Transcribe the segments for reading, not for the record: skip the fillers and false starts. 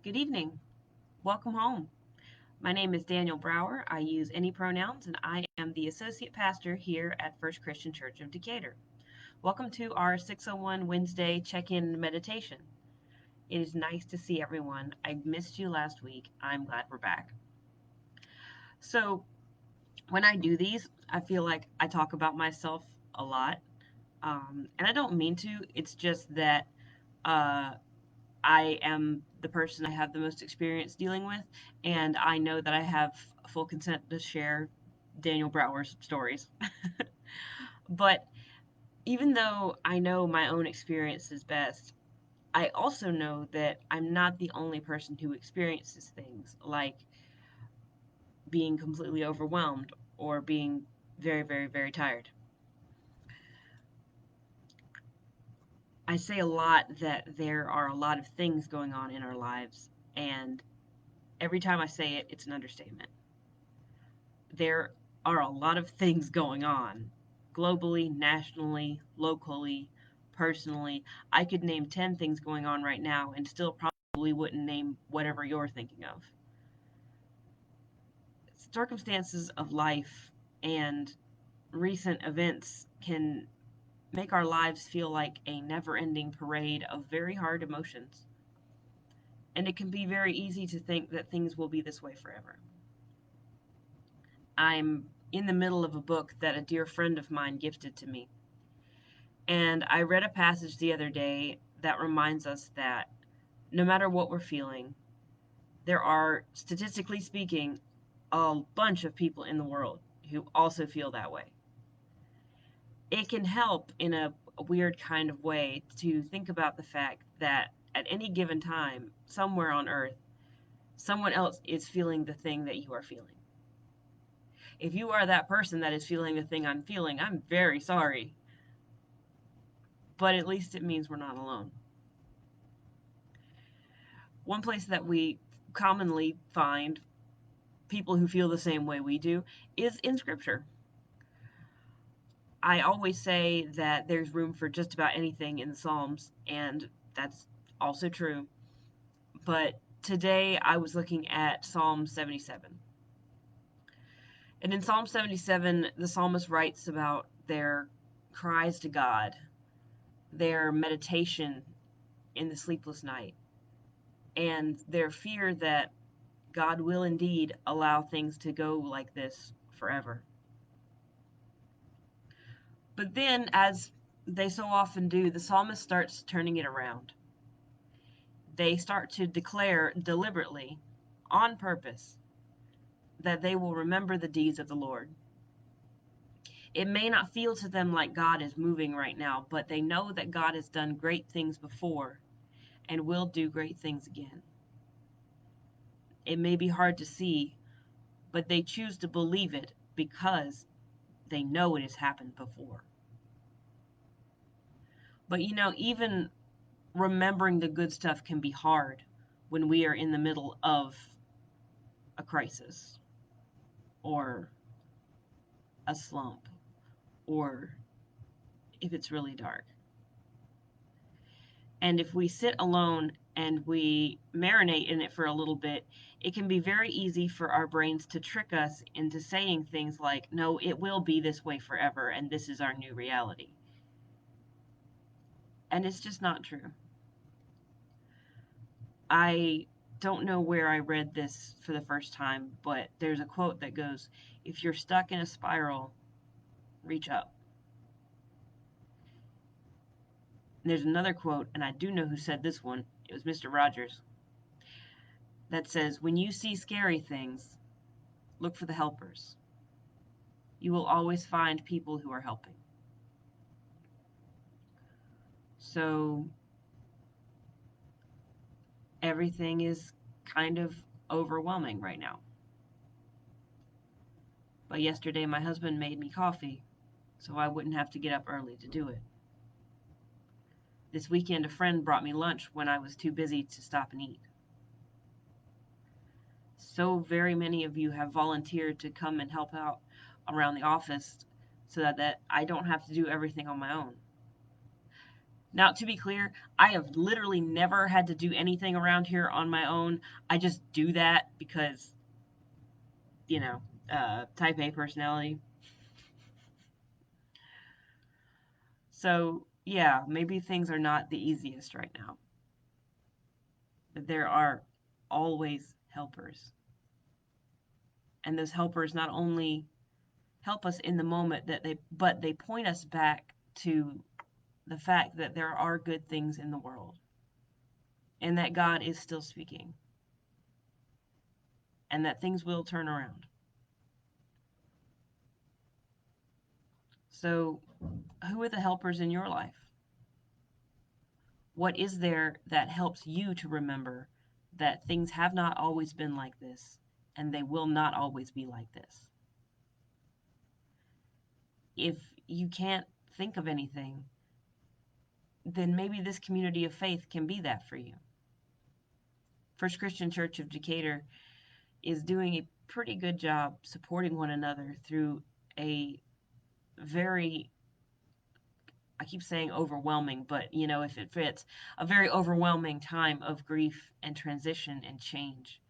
Good evening. Welcome home. My name is Daniel Brower. I use any pronouns, and I am the associate pastor here at First Christian Church of Decatur. Welcome to our 601 Wednesday check in meditation. It is nice to see everyone. I missed you last week. I'm glad we're back. So, when I do these, I feel like I talk about myself a lot. And I don't mean to, it's just that uh, I am the person I have the most experience dealing with, and I know that I have full consent to share Daniel Brower's stories. But even though I know my own experience is best, I also know that I'm not the only person who experiences things like being completely overwhelmed or being very, very, very tired. I say a lot that there are a lot of things going on in our lives, and every time I say it, it's an understatement. There are a lot of things going on globally, nationally, locally, personally. I could name 10 things going on right now and still probably wouldn't name whatever you're thinking of. Circumstances of life and recent events can make our lives feel like a never ending parade of very hard emotions. And it can be very easy to think that things will be this way forever. I'm in the middle of a book that a dear friend of mine gifted to me. And I read a passage the other day that reminds us that no matter what we're feeling, there are, statistically speaking, a bunch of people in the world who also feel that way. It can help in a weird kind of way to think about the fact that at any given time, somewhere on earth, someone else is feeling the thing that you are feeling. If you are that person that is feeling the thing I'm feeling, I'm very sorry, but at least it means we're not alone. One place that we commonly find people who feel the same way we do is in scripture. I always say that there's room for just about anything in the Psalms, and that's also true. But today I was looking at Psalm 77. And in Psalm 77, the psalmist writes about their cries to God, their meditation in the sleepless night, and their fear that God will indeed allow things to go like this forever. But then, as they so often do, the psalmist starts turning it around. They start to declare deliberately, on purpose, that they will remember the deeds of the Lord. It may not feel to them like God is moving right now, but they know that God has done great things before and will do great things again. It may be hard to see, but they choose to believe it because they know it has happened before. But even remembering the good stuff can be hard when we are in the middle of a crisis or a slump or if it's really dark. And if we sit alone and we marinate in it for a little bit, it can be very easy for our brains to trick us into saying things like, no, it will be this way forever, and this is our new reality. And it's just not true. I don't know where I read this for the first time, but there's a quote that goes, if you're stuck in a spiral, reach up. And there's another quote, and I do know who said this one. It was Mr. Rogers, that says, when you see scary things, look for the helpers. You will always find people who are helping. So everything is kind of overwhelming right now. But yesterday, my husband made me coffee, so I wouldn't have to get up early to do it. This weekend, a friend brought me lunch when I was too busy to stop and eat. So very many of you have volunteered to come and help out around the office so that I don't have to do everything on my own. Now, to be clear, I have literally never had to do anything around here on my own. I just do that because, you know, type A personality. So, yeah, maybe things are not the easiest right now, but there are always helpers. And those helpers not only help us in the moment but they point us back to the fact that there are good things in the world and that God is still speaking and that things will turn around. So, who are the helpers in your life? What is there that helps you to remember that things have not always been like this and they will not always be like this? If you can't think of anything, then maybe this community of faith can be that for you. First Christian Church of Decatur is doing a pretty good job supporting one another through a very, I keep saying overwhelming, but if it fits, a very overwhelming time of grief and transition and change.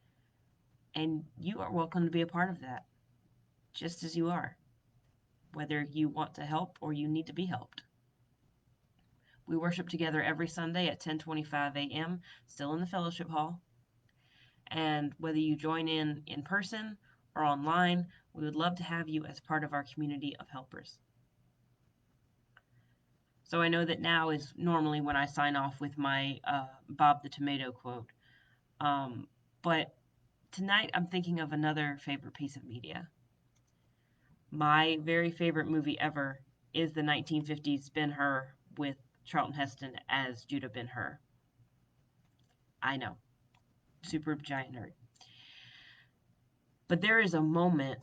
And you are welcome to be a part of that, just as you are, whether you want to help or you need to be helped. We worship together every Sunday at 10:25 a.m., still in the fellowship hall. And whether you join in person or online, we would love to have you as part of our community of helpers. So I know that now is normally when I sign off with my Bob the Tomato quote. But tonight I'm thinking of another favorite piece of media. My very favorite movie ever is the 1950s Ben-Hur with Charlton Heston as Judah Ben-Hur. I know, super giant nerd. But there is a moment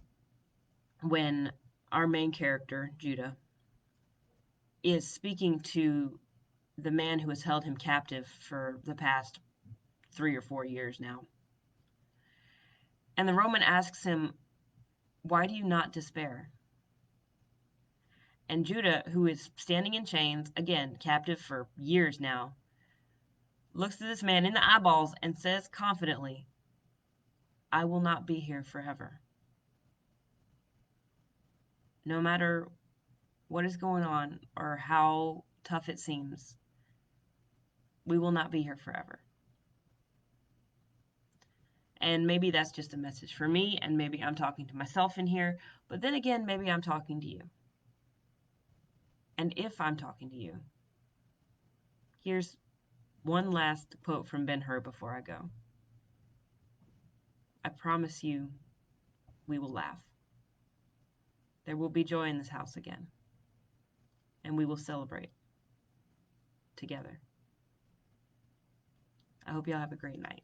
when our main character, Judah, is speaking to the man who has held him captive for the past 3 or 4 years now. And the Roman asks him, "Why do you not despair?" And Judah, who is standing in chains, again, captive for years now, looks at this man in the eyeballs and says confidently, "I will not be here forever. No matter what is going on or how tough it seems, we will not be here forever." And maybe that's just a message for me, and maybe I'm talking to myself in here, but then again, maybe I'm talking to you. And if I'm talking to you, here's one last quote from Ben-Hur before I go. "I promise you, we will laugh. There will be joy in this house again, and we will celebrate together." I hope y'all have a great night.